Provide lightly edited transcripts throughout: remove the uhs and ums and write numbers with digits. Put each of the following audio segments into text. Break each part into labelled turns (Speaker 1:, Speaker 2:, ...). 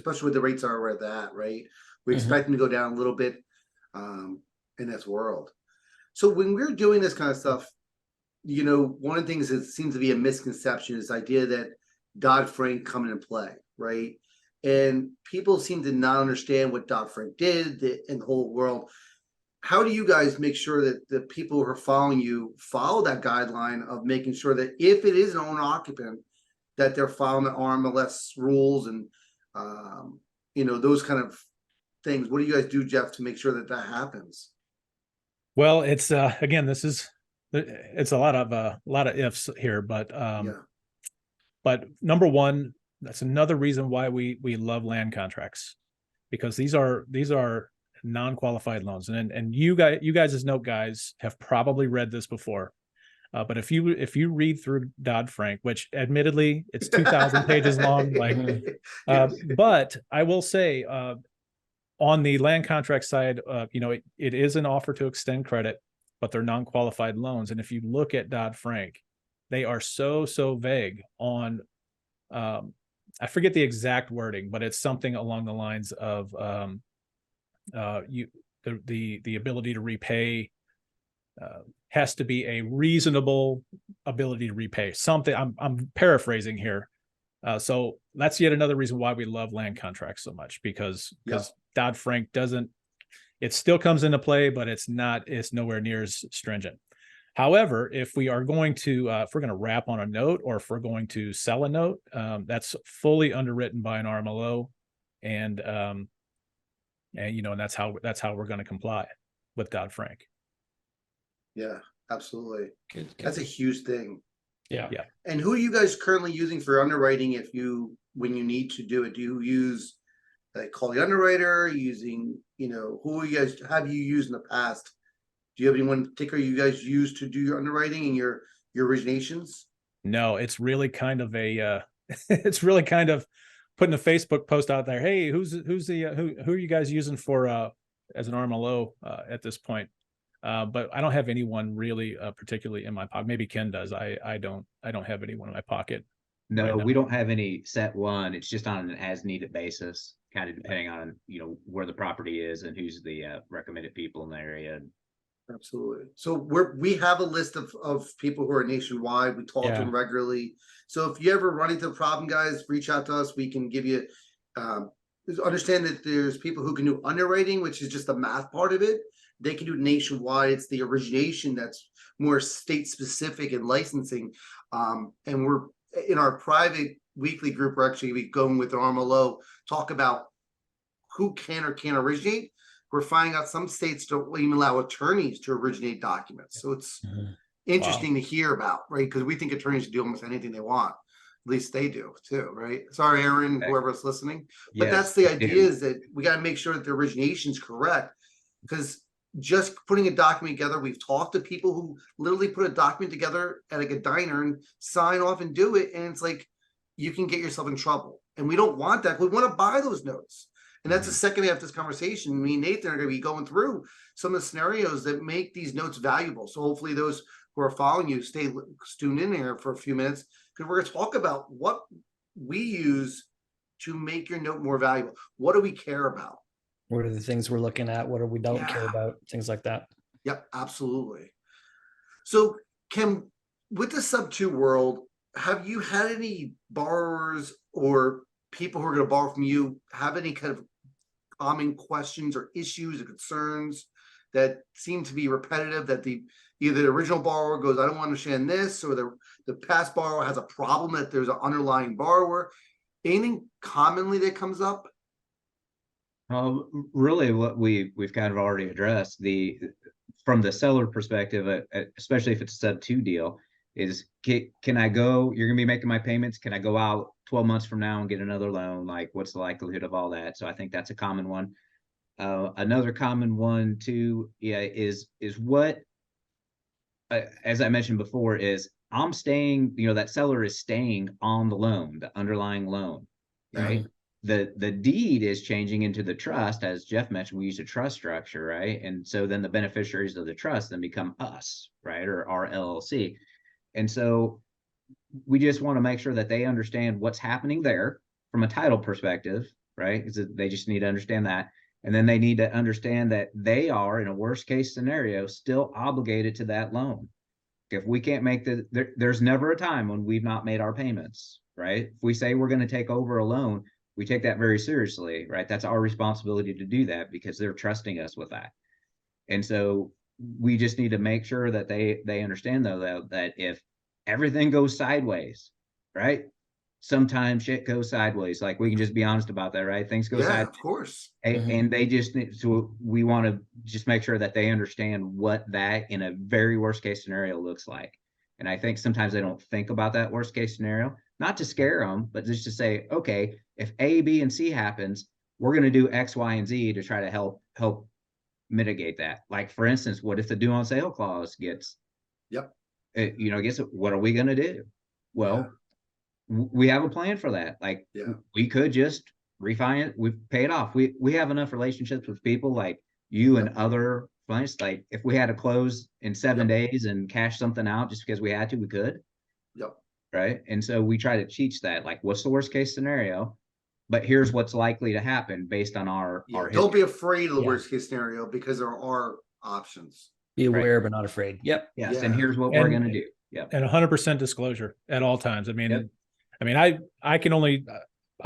Speaker 1: especially with the rates are where they're at, right? We expect them to go down a little bit in this world. So when we're doing this kind of stuff, you know, one of the things that seems to be a misconception is the idea that Dodd-Frank coming into play, right? And people seem to not understand what Dodd-Frank did in the whole world. How do you guys make sure that the people who are following you follow that guideline of making sure that if it is an owner occupant, that they're following the RMLS rules and you know, those kind of things? What do you guys do, Jeff, to make sure that that happens?
Speaker 2: Well, it's again, it's a lot of ifs here, but number one, that's another reason why we love land contracts, because these are non-qualified loans, and you guys as note guys have probably read this before, but if you read through Dodd-Frank, which admittedly it's 2,000 pages long, like, but I will say on the land contract side, you know, it is an offer to extend credit, but they're non-qualified loans, and if you look at Dodd-Frank, they are so vague on. I forget the exact wording, but it's something along the lines of the ability to repay has to be a reasonable ability to repay something. I'm paraphrasing here. So that's yet another reason why we love land contracts so much, because Dodd-Frank it still comes into play, but it's nowhere near as stringent. However, if we are going to, if we're going to wrap on a note, or if we're going to sell a note, that's fully underwritten by an RMLO, and you know, and that's how we're going to comply with Dodd-Frank.
Speaker 1: Yeah, absolutely. Good. That's a huge thing.
Speaker 2: Yeah.
Speaker 1: And who are you guys currently using for underwriting? When you need to do it, do you use call the underwriter? Using, you know, who have you used in the past? Do you have anyone in particular you guys use to do your underwriting and your originations? No,
Speaker 2: it's really kind of it's really kind of putting a Facebook post out there. Hey, who are you guys using for as an RMLO at this point? But I don't have anyone really particularly in my pocket. Maybe Ken does. I don't have anyone in my pocket.
Speaker 3: No, we don't have any set one. It's just on an as needed basis, kind of depending on, you know, where the property is and who's the recommended people in the area.
Speaker 1: Absolutely. So we have a list of people who are nationwide. We talk to them regularly. So if you ever run into a problem, guys, reach out to us. We can give you understand that there's people who can do underwriting, which is just the math part of it. They can do it nationwide. It's the origination that's more state specific and licensing. And we're in our private weekly group, we're actually going with the RMLO, talk about who can or can't originate. We're finding out some states don't even allow attorneys to originate documents. So it's interesting to hear about, right? Because we think attorneys do almost anything they want. At least they do too, right? Sorry, Aaron, whoever's listening. But that's the idea, is that we got to make sure that the origination is correct. Because just putting a document together, we've talked to people who literally put a document together at like a diner and sign off and do it. And it's like, you can get yourself in trouble. And we don't want that. We want to buy those notes. And that's the second half of this conversation. Me and Nathan are going to be going through some of the scenarios that make these notes valuable. So hopefully those who are following you stay tuned in here for a few minutes, because we're going to talk about what we use to make your note more valuable. What do we care about?
Speaker 4: What are the things we're looking at? What are we don't care about? Things like that.
Speaker 1: Yep, absolutely. So Kim, with the sub 2 world, have you had any borrowers or people who are going to borrow from you have any kind of common questions or issues or concerns that seem to be repetitive, that either the original borrower goes, I don't understand this, or the past borrower has a problem that there's an underlying borrower? Anything commonly that comes up?
Speaker 3: Really what we've kind of already addressed, from the seller perspective, especially if it's a sub 2 deal, is can I go, you're gonna be making my payments, can I go out 12 months from now and get another loan? Like, what's the likelihood of all that? So I think that's a common one. Another common one too, is what, as I mentioned before, is I'm staying, you know, that seller is staying on the loan, the underlying loan, right? The deed is changing into the trust. As Jeff mentioned, we use a trust structure, right? And so then the beneficiaries of the trust then become us, right? Or our LLC. And so we just want to make sure that they understand what's happening there from a title perspective, right? They just need to understand that. And then they need to understand that they are, in a worst case scenario, still obligated to that loan. If we can't make there's never a time when we've not made our payments, right? If we say we're going to take over a loan, we take that very seriously, right? That's our responsibility to do that because they're trusting us with that. And so we just need to make sure that they understand though that if everything goes sideways, right? Sometimes shit goes sideways. Like, we can just be honest about that, right? Things go
Speaker 1: Yeah,
Speaker 3: sideways.
Speaker 1: of course.
Speaker 3: And they just need, so we want to just make sure that they understand what that in a very worst case scenario looks like. And I think sometimes they don't think about that worst case scenario, not to scare them, but just to say, okay, if A, B, and C happens, we're going to do X, Y, and Z to try to help mitigate that. Like, for instance, what if the due on sale clause gets, what are we going to do? Well, we have a plan for that. Like, we could just refinance, we pay it off. We have enough relationships with people like you and other clients. Like, if we had to close in 7 days and cash something out just because we had to, we could. Right. And so we try to teach that, like, what's the worst case scenario? But here's what's likely to happen based on our
Speaker 1: Don't be afraid of the worst case scenario, because there are options.
Speaker 4: Be aware, but not afraid. Yep.
Speaker 3: Yes. And here's what we're going to do.
Speaker 2: And 100% disclosure at all times. I mean, I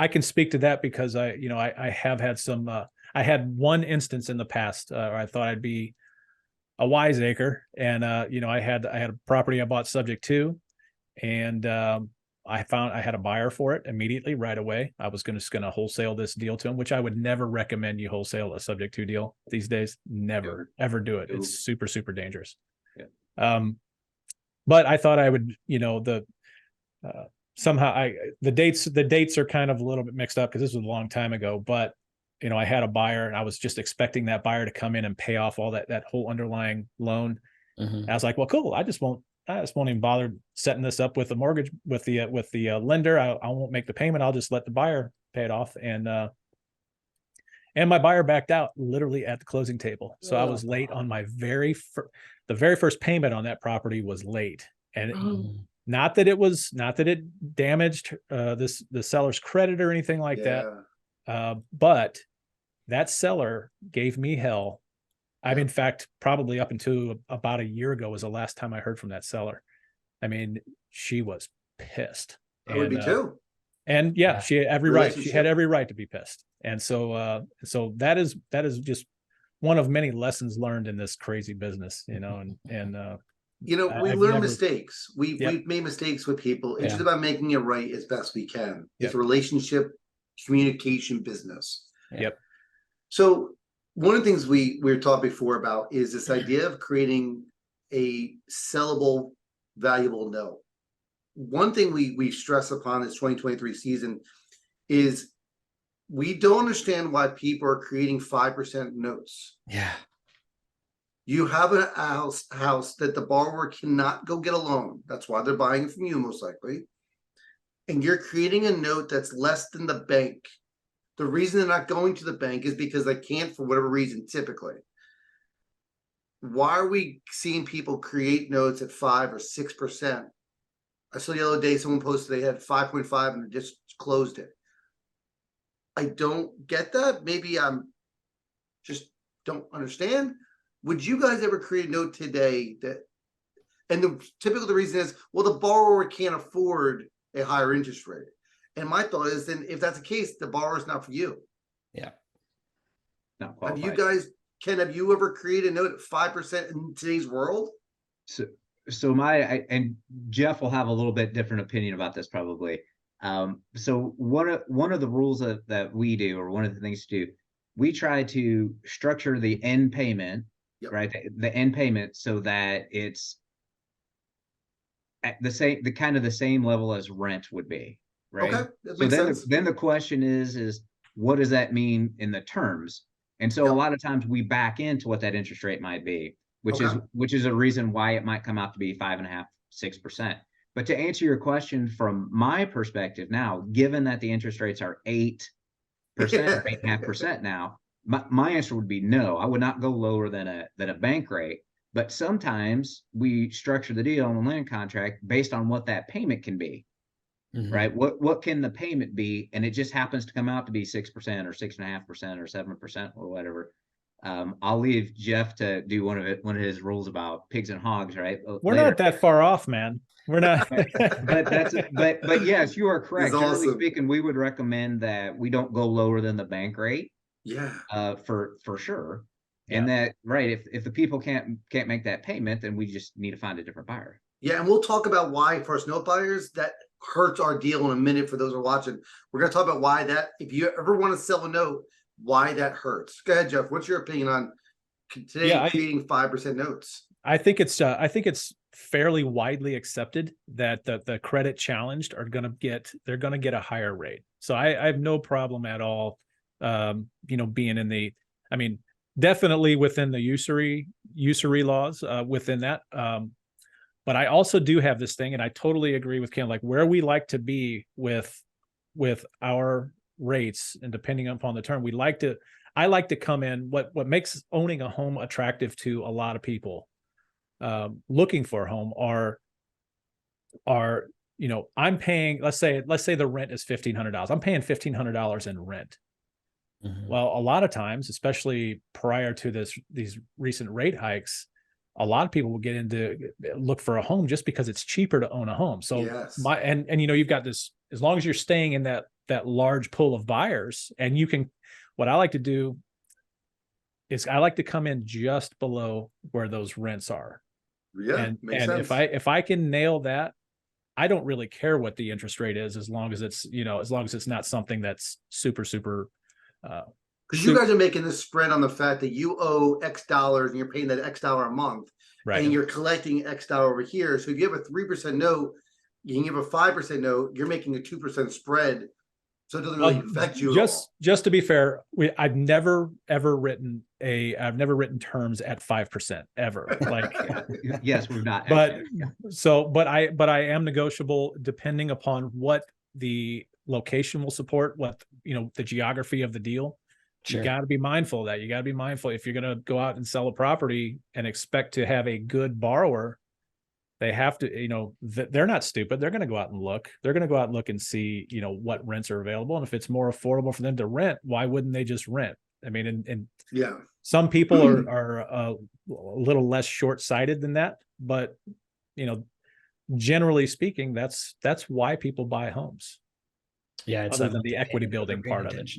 Speaker 2: can speak to that because I have had some, I had one instance in the past where I thought I'd be a wiseacre, and I had a property I bought subject to, and I found I had a buyer for it immediately right away. I was just going to wholesale this deal to him, which I would never recommend you wholesale a subject to deal these days. Never, ever do it. It's super, super dangerous. But I thought I would, somehow the dates are kind of a little bit mixed up because this was a long time ago, but I had a buyer and I was just expecting that buyer to come in and pay off all that whole underlying loan. I was like, well, cool. I just won't even bother setting this up with the mortgage, with the lender. I won't make the payment. I'll just let the buyer pay it off. And my buyer backed out literally at the closing table. So I was late on my the very first payment on that property was late. And not that it damaged the seller's credit or anything like that. But that seller gave me hell. In fact, probably up until about a year ago was the last time I heard from that seller. I mean, she was pissed.
Speaker 1: I would be too.
Speaker 2: And she had every right. She had every right to be pissed. And so that is just one of many lessons learned in this crazy business, we
Speaker 1: learn mistakes. We've made mistakes with people. It's just about making it right as best we can. It's relationship, communication, business. So one of the things we were taught before about is this idea of creating a sellable, valuable note. One thing we stress upon this 2023 season is we don't understand why people are creating 5% notes. You have a house that the borrower cannot go get a loan. That's why they're buying it from you, most likely. And you're creating a note that's less than the bank. The reason they're not going to the bank is because they can't, for whatever reason, typically. Why are we seeing people create notes at 5 or 6%? I saw the other day someone posted they had 5.5 and just closed it. I don't get that. Maybe I'm just don't understand. Would you guys ever create a note today that, and the reason is, well, the borrower can't afford a higher interest rate. And my thought is, then if that's the case, the borrower is not for you.
Speaker 3: Not qualified.
Speaker 1: Have you ever created a note at 5% in today's world?
Speaker 3: So and Jeff will have a little bit different opinion about this probably. So one of the rules that we do, or one of the things to do, we try to structure the end payment, right? The end payment so that it's at the same level as rent would be, right?
Speaker 1: Okay, that
Speaker 3: so
Speaker 1: makes sense.
Speaker 3: Then the question is what does that mean in the terms? And so a lot of times we back into what that interest rate might be, which is a reason why it might come out to be 5.5%, 6%. But to answer your question from my perspective now, given that the interest rates are 8% or 8.5% now, my answer would be no. I would not go lower than a bank rate. But sometimes we structure the deal on the land contract based on what that payment can be. right? What can the payment be? And it just happens to come out to be 6% or 6.5% or 7% or whatever. I'll leave Jeff to do one of his rules about pigs and hogs, right?
Speaker 2: We're not that far off, man. We're not.
Speaker 3: but yes, you are correct. Generally
Speaker 1: awesome.
Speaker 3: speaking, we would recommend that we don't go lower than the bank rate.
Speaker 1: Yeah.
Speaker 3: For sure.
Speaker 2: Yeah.
Speaker 3: And that, right, if the people can't make that payment, then we just need to find a different buyer.
Speaker 1: Yeah, and we'll talk about why first note buyers that hurts our deal in a minute for those who are watching. We're going to talk about why that, if you ever want to sell a note, why that hurts. Go ahead, Jeff. What's your opinion on today creating 5% notes?
Speaker 2: I think it's fairly widely accepted that the credit challenged are going to get a higher rate. So I have no problem at all, being in the, I mean, definitely within the usury laws within that. But I also do have this thing, and I totally agree with Ken, like where we like to be with our rates, and depending upon the term, I like to come in, what makes owning a home attractive to a lot of people looking for a home are I'm paying, let's say the rent is $1,500. I'm paying $1,500 in rent. Well, a lot of times, especially prior to these recent rate hikes, a lot of people will get into look for a home just because it's cheaper to own a home. So
Speaker 1: yes.
Speaker 2: You've got this, as long as you're staying in that large pool of buyers, and what I like to do is I like to come in just below where those rents are.
Speaker 1: Yeah.
Speaker 2: And if I can nail that, I don't really care what the interest rate is, as long as it's not something that's super
Speaker 1: because you guys are making this spread on the fact that you owe X dollars and you're paying that X dollar a month,
Speaker 2: right?
Speaker 1: And you're collecting X dollar over here. So if you have a 3% note, you can give a 5% note, you're making a 2% spread. So it doesn't really affect you.
Speaker 2: Just to be fair, I've never written terms at 5% ever. Like,
Speaker 3: yes, we've not.
Speaker 2: But I am negotiable depending upon what the location will support, what the geography of the deal. Sure. You got to be mindful of that. You got to be mindful if you're going to go out and sell a property and expect to have a good borrower. They have to, they're not stupid. They're going to go out and look. They're going to go out and look and see, what rents are available. And if it's more affordable for them to rent, why wouldn't they just rent? I mean, and
Speaker 1: yeah,
Speaker 2: some people are a little less short-sighted than that, but generally speaking, that's why people buy homes.
Speaker 4: Yeah, it's
Speaker 2: other than the equity building part of it.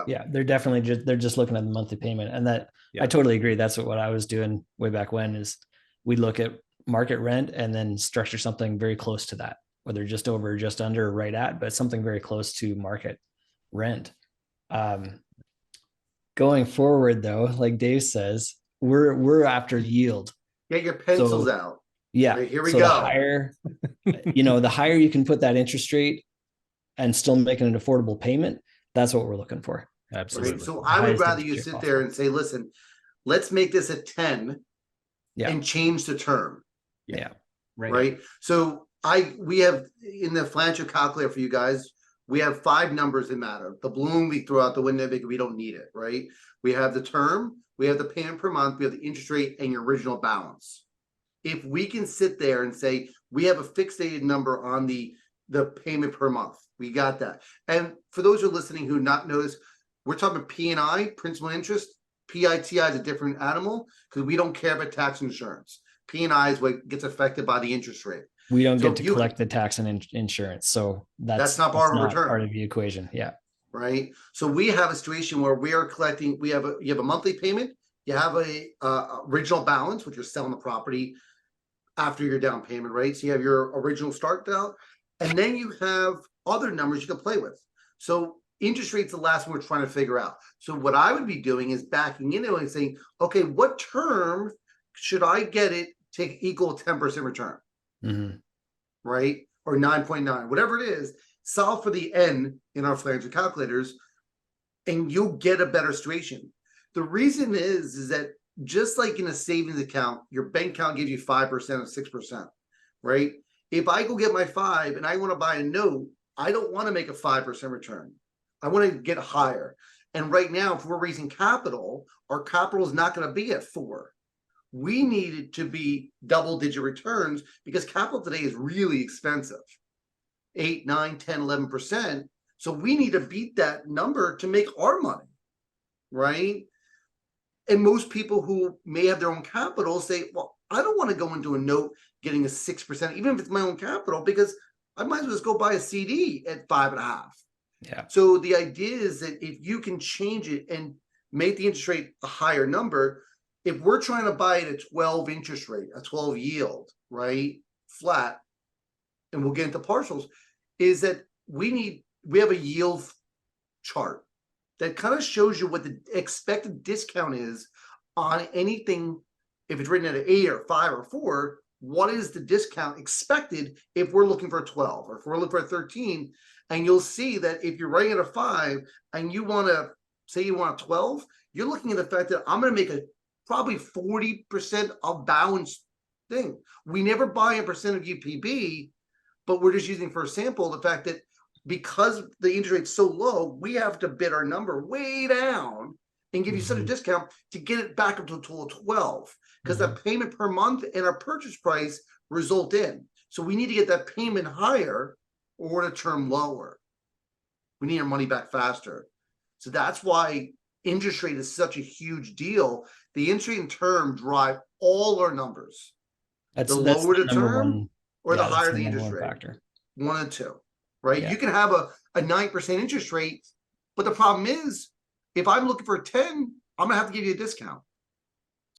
Speaker 4: Yeah, they're definitely they're just looking at the monthly payment, and that I totally agree. That's what I was doing way back when. Is we look at market rent and then structure something very close to that, whether just over, just under, right at, but something very close to market rent. Going forward, though, like Dave says, we're after yield.
Speaker 1: Get your pencils out.
Speaker 4: Yeah,
Speaker 1: right, here we go.
Speaker 4: The higher you can put that interest rate and still make an affordable payment, that's what we're looking for.
Speaker 2: Absolutely.
Speaker 1: Right? So I would rather you sit there and say, listen, let's make this a 10 and change the term.
Speaker 4: Yeah.
Speaker 1: Right. So we have in the financial calculator for you guys, we have 5 numbers that matter. The balloon we throw out the window because we don't need it. Right. We have the term, we have the payment per month, we have the interest rate and your original balance. If we can sit there and say we have a fixated number on the payment per month, we got that. And for those who are listening who not notice, we're talking P&I, principal interest. PITI is a different animal because we don't care about tax and insurance. P&I is what gets affected by the interest rate.
Speaker 4: We don't get to collect the tax and insurance, so that's not part of the equation. Yeah.
Speaker 1: Right. So we have a situation where we are collecting. You have a monthly payment. You have a original balance, which you're selling the property after your down payment, right? So you have your original start down, and then you have other numbers you can play with. So interest rate's the last one we're trying to figure out. So what I would be doing is backing into it and saying, okay, what term should I get it to equal 10% return?
Speaker 4: Mm-hmm.
Speaker 1: Right? Or 9.9, whatever it is, solve for the N in our financial calculators, and you'll get a better situation. The reason is that just like in a savings account, your bank account gives you 5% or 6%, right? If I go get my 5 and I want to buy a note, I don't want to make a 5% return. I want to get higher. And right now, if we're raising capital, our capital is not going to be at 4. We need it to be double-digit returns because capital today is really expensive, 8, 9, 10, 11%. So we need to beat that number to make our money, right? And most people who may have their own capital say, well, I don't want to go into a note getting a 6%, even if it's my own capital, because I might as well just go buy a CD at 5.5.
Speaker 4: Yeah.
Speaker 1: So the idea is that if you can change it and make the interest rate a higher number, if we're trying to buy at a 12 interest rate, a 12 yield, right, flat, and we'll get into partials, is that we have a yield chart that kind of shows you what the expected discount is on anything. If it's written at an 8 or 5 or 4, what is the discount expected if we're looking for a 12 or if we're looking for a 13? And you'll see that if you're writing at a 5 and you want to say you want a 12, you're looking at the fact that I'm going to make a probably 40% of balance thing. We never buy a percent of UPB, but we're just using for a sample the fact that because the interest rate's so low, we have to bid our number way down and give you such a discount to get it back up to a total of 12, because that payment per month and our purchase price result in. So we need to get that payment higher or the term lower. We need our money back faster. So that's why interest rate is such a huge deal. The interest rate and term drive all our numbers.
Speaker 4: That's
Speaker 1: the lower the
Speaker 4: number
Speaker 1: term
Speaker 4: one,
Speaker 1: or the
Speaker 4: that's
Speaker 1: higher the
Speaker 4: number
Speaker 1: interest
Speaker 4: one
Speaker 1: rate.
Speaker 4: factor.
Speaker 1: 1 and 2, right?
Speaker 4: Yeah.
Speaker 1: You can have a 9% interest rate, but the problem is if I'm looking for a 10, I'm gonna have to give you a discount.